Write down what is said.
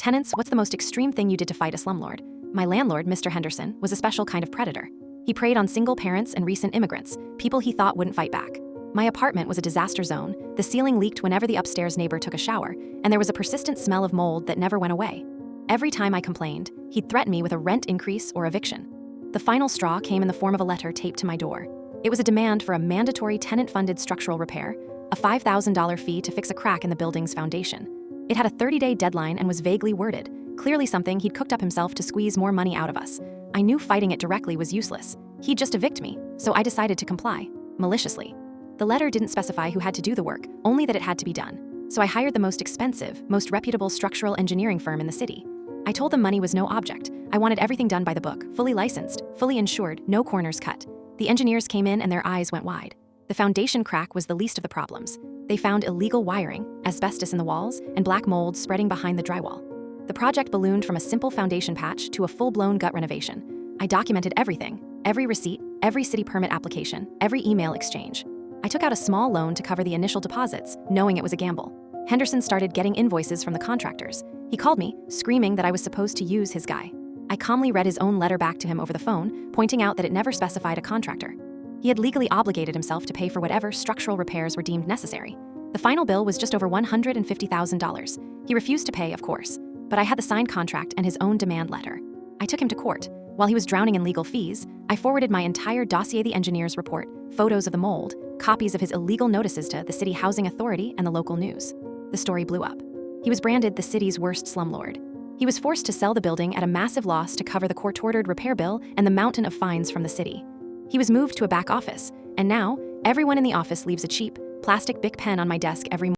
Tenants, what's the most extreme thing you did to fight a slumlord? My landlord, Mr. Henderson, was a special kind of predator. He preyed on single parents and recent immigrants, people he thought wouldn't fight back. My apartment was a disaster zone. The ceiling leaked whenever the upstairs neighbor took a shower, and there was a persistent smell of mold that never went away. Every time I complained, he'd threaten me with a rent increase or eviction. The final straw came in the form of a letter taped to my door. It was a demand for a mandatory tenant-funded structural repair, a $5,000 fee to fix a crack in the building's foundation. It had a 30-day deadline and was vaguely worded, clearly something he'd cooked up himself to squeeze more money out of us. I knew fighting it directly was useless. He'd just evict me, so I decided to comply, maliciously. The letter didn't specify who had to do the work, only that it had to be done. So I hired the most expensive, most reputable structural engineering firm in the city. I told them money was no object. I wanted everything done by the book, fully licensed, fully insured, no corners cut. The engineers came in and their eyes went wide. The foundation crack was the least of the problems. They found illegal wiring, asbestos in the walls, and black mold spreading behind the drywall. The project ballooned from a simple foundation patch to a full-blown gut renovation. I documented everything, every receipt, every city permit application, every email exchange. I took out a small loan to cover the initial deposits, knowing it was a gamble. Henderson started getting invoices from the contractors. He called me, screaming that I was supposed to use his guy. I calmly read his own letter back to him over the phone, pointing out that it never specified a contractor. He had legally obligated himself to pay for whatever structural repairs were deemed necessary. The final bill was just over $150,000. He refused to pay, of course, but I had the signed contract and his own demand letter. I took him to court. While he was drowning in legal fees, I forwarded my entire dossier, the engineer's report, photos of the mold, copies of his illegal notices to the city housing authority and the local news. The story blew up. He was branded the city's worst slumlord. He was forced to sell the building at a massive loss to cover the court-ordered repair bill and the mountain of fines from the city. He was moved to a back office, and now everyone in the office leaves a cheap, plastic Bic pen on my desk every morning.